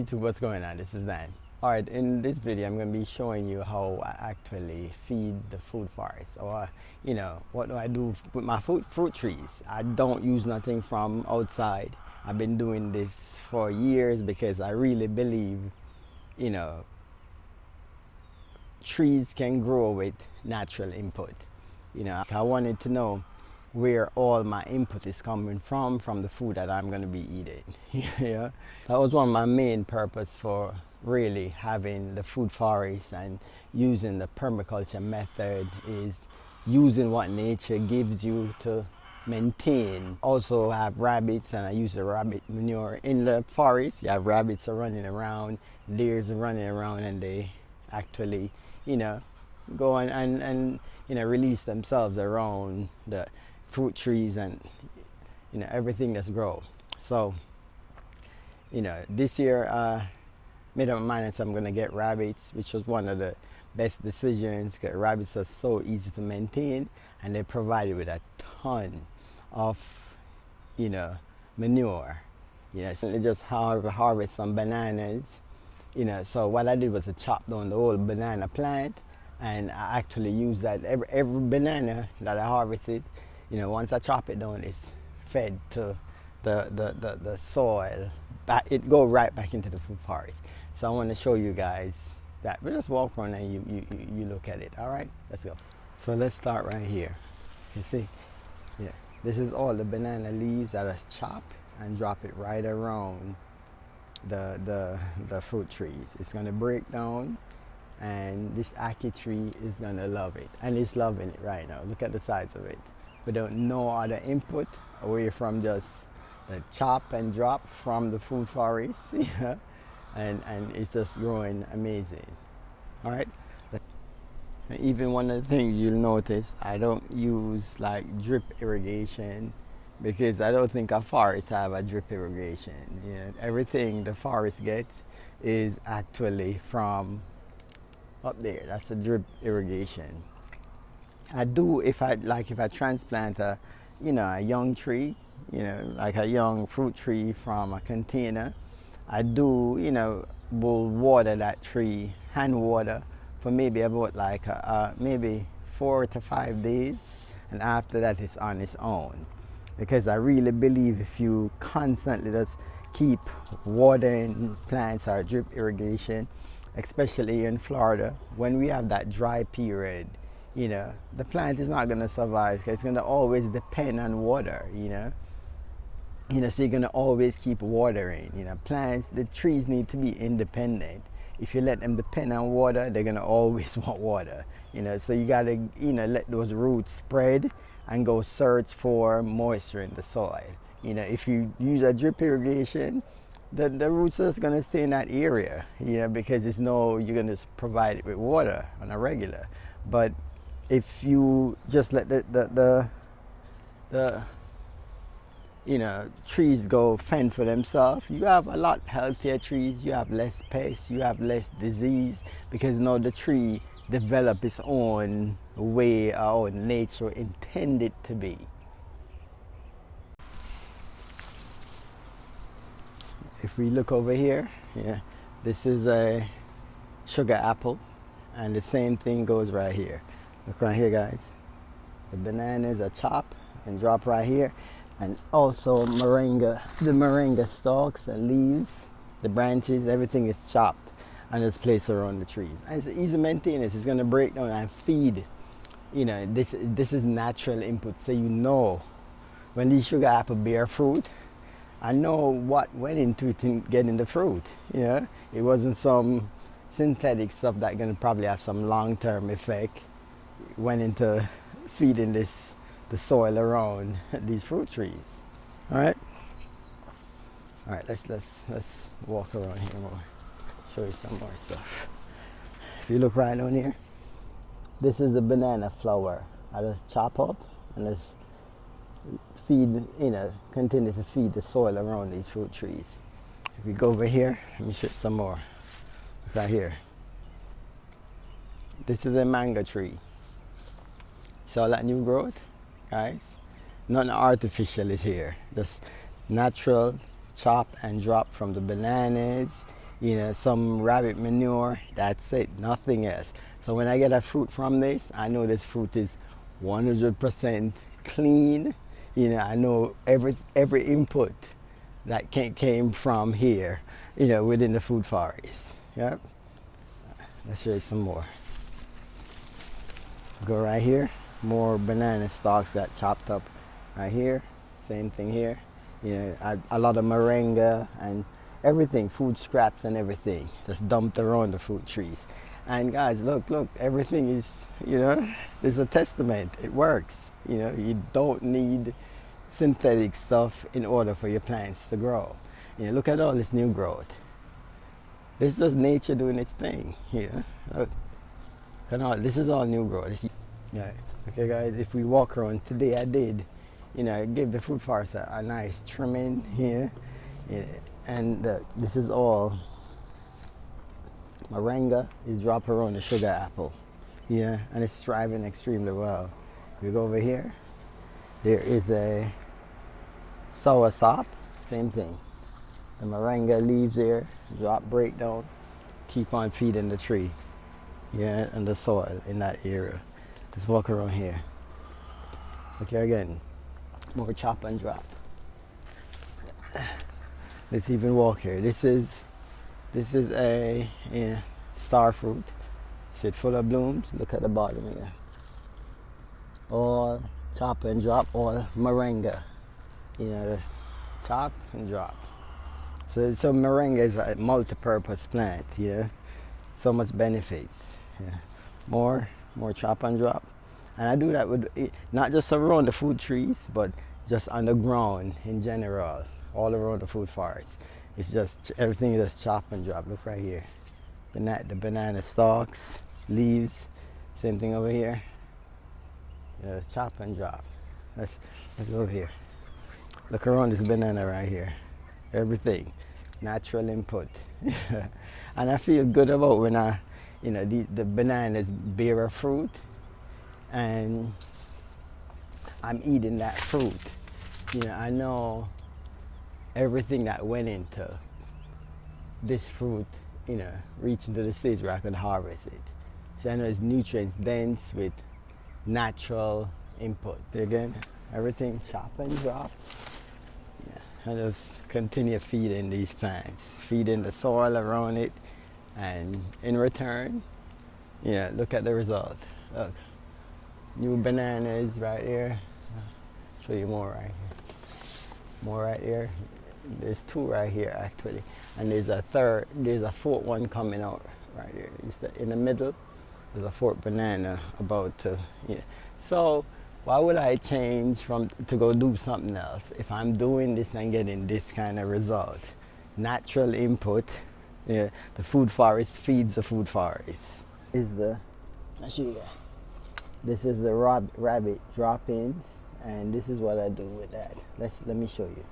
YouTube, what's going on? This is Dan. Alright, in this video I'm going to be showing you how I actually feed the food forest, or what do I do with my fruit trees. I don't use nothing from outside. I've been doing this for years because I really believe trees can grow with natural input. I wanted to know where all my input is coming from the food that I'm going to be eating. Yeah, that was one of my main purpose for really having the food forest and using the permaculture method, is using what nature gives you to maintain. Also have rabbits, and I use the rabbit manure in the forest. You have rabbits are running around, deers are running around, and they actually go and release themselves around the fruit trees and everything that's grown. So this year made up my mind that I'm gonna get rabbits, which was one of the best decisions, because rabbits are so easy to maintain and they provide you with a ton of manure. So they just harvest some bananas. So what I did was to chop down the whole banana plant, and I actually use that every banana that I harvested, once I chop it down, it's fed to the soil. It go right back into the food forest. So I want to show you guys that. We'll just walk around and you look at it. All right, let's go. So let's start right here. You see, yeah, this is all the banana leaves that I chop and drop it right around the fruit trees. It's gonna break down, and this ackee tree is gonna love it, and it's loving it right now. Look at the size of it, without no other input away from just the chop and drop from the food forest. Yeah, and it's just growing amazing. All right, and even one of the things you'll notice, I don't use like drip irrigation, because I don't think a forest have a drip irrigation. Everything the forest gets is actually from up there. That's a drip irrigation. I do, if I transplant a young tree, like a young fruit tree from a container, I do will water that tree, hand water, for maybe about like maybe 4 to 5 days, and after that it's on its own. Because I really believe if you constantly just keep watering plants or drip irrigation, especially in Florida, when we have that dry period, the plant is not going to survive, because it's going to always depend on water. So you're going to always keep watering. Plants, the trees need to be independent. If you let them depend on water, they're going to always want water. So you got to let those roots spread and go search for moisture in the soil. If you use a drip irrigation, the roots are just going to stay in that area, because you're going to provide it with water on a regular. But if you just let the trees go fend for themselves, you have a lot healthier trees, you have less pests, you have less disease, because now the tree develop its own way, or nature intended to be. If we look over here, this is a sugar apple, and the same thing goes right here. Look right here, guys. The bananas are chopped and drop right here, and also moringa, the moringa stalks and leaves, the branches, everything is chopped and it's placed around the trees. And it's easy maintenance. It's going to break down and feed. This is natural input. So when these sugar apple bear fruit, I know what went into it in getting the fruit. It wasn't some synthetic stuff that going to probably have some long-term effect. Went into feeding the soil around these fruit trees. All right, let's walk around here more. Show you some more stuff. If you look right on here, this is the banana flower. I just chop up and just feed, continue to feed the soil around these fruit trees. If we go over here, let me show you some more. Right here. This is a mango tree. See all that new growth, guys? Nothing artificial is here. Just natural chop and drop from the bananas. you know, some rabbit manure, that's it, nothing else. So when I get a fruit from this, I know this fruit is 100% clean. You know, I know every input that came from here, you know, within the food forest. Yep. Let's show you some more. Go right here, more banana stalks got chopped up right here. Same thing here. You know, a lot of moringa and everything, food scraps and everything, just dumped around the fruit trees. And guys, look, everything is, you know, there's a testament. It works. You know, you don't need synthetic stuff in order for your plants to grow. You know, look at all this new growth. This is just nature doing its thing. You know, look, this is all new growth. Yeah. Okay, guys. If we walk around today, I did, you know, give the fruit forest a nice trimming here, yeah, and this is all moringa is dropped around the sugar apple, yeah, and it's thriving extremely well. We go over here. There is a soursop, same thing. The moringa leaves there, drop, break down, keep on feeding the tree, yeah, and the soil in that area. Let's walk around here. Okay, again, more chop and drop. Let's even walk here. This is a star fruit. See it full of blooms. Look at the bottom here. All chop and drop, all moringa. You know, just chop and drop. So moringa is a multi-purpose plant. Yeah, so much benefits. Yeah, more chop and drop. And I do that with not just around the food trees, but just on the ground in general, all around the food forest. It's just everything is just chop and drop. Look right here, the banana stalks, leaves, same thing over here. Yeah, chop and drop. Let's go over here. Look around this banana right here. Everything, natural input. And I feel good about when you know, the bananas bear a fruit, and I'm eating that fruit. You know, I know everything that went into this fruit, you know, reaching to the stage where I can harvest it. So I know it's nutrients dense with natural input. Again, everything chop and drop. Yeah, I just continue feeding these plants, feeding the soil around it, and in return, you know, look at the result. Look, new bananas right here. I'll show you more right here. More right here. There's two right here actually, and there's a fourth one coming out right here. In the middle, there's a fourth banana about to. Yeah. So why would I change to go do something else if I'm doing this and getting this kind of result? Natural input. Yeah, the food forest feeds the food forest. I'll show you that. This is the rabbit drop-ins, and this is what I do with that. Let me show you.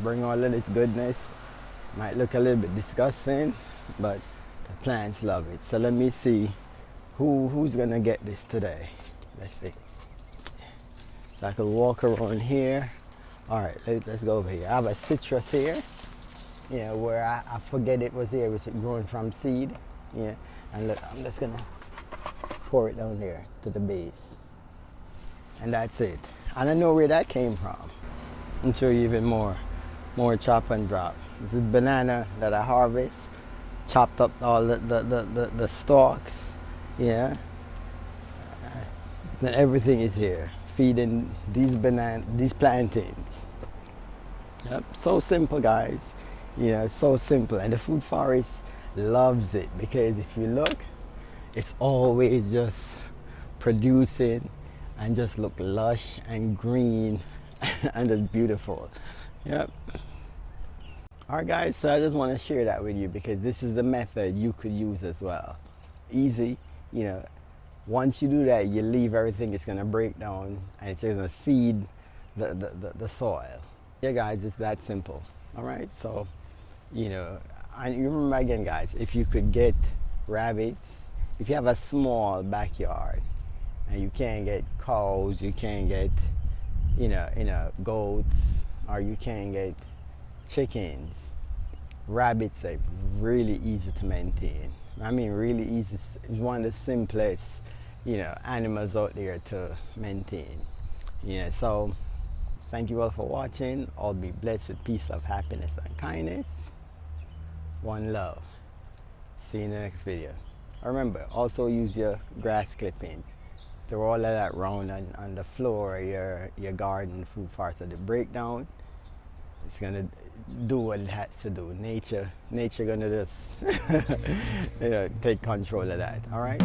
Bring all of this goodness. Might look a little bit disgusting, but the plants love it. So let me see who's gonna get this today. Let's see. So I can walk around here. All right, let's go over here. I have a citrus here, yeah, where I forget it was here. It was growing from seed, yeah. And look, I'm just gonna pour it down there to the base, and that's it. And I know where that came from. I'll show you even more chop and drop. This is banana that I harvest, chopped up all the stalks, yeah. Then everything is here, feeding these plantains. Yep, so simple, guys. Yeah, so simple, and the food forest loves it because if you look, it's always just producing and just look lush and green and it's beautiful. Yep. All right, guys, so I just want to share that with you because this is the method you could use as well. Easy, you know. Once you do that, you leave everything, it's going to break down and it's going to feed the soil. Yeah, guys, it's that simple. All right, so, you know, and you remember again, guys, if you could get rabbits, if you have a small backyard and you can't get cows, you can't get, you know, goats, or you can't get, chickens, rabbits are really easy to maintain. I mean, really easy. It's one of the simplest, animals out there to maintain. So thank you all for watching. All be blessed with peace, love, happiness, and kindness. One love. See you in the next video. Remember, also use your grass clippings. Throw all of that round on the floor of your garden food forest. So the breakdown, it's gonna do what it has to do. Nature gonna just take control of that. All right.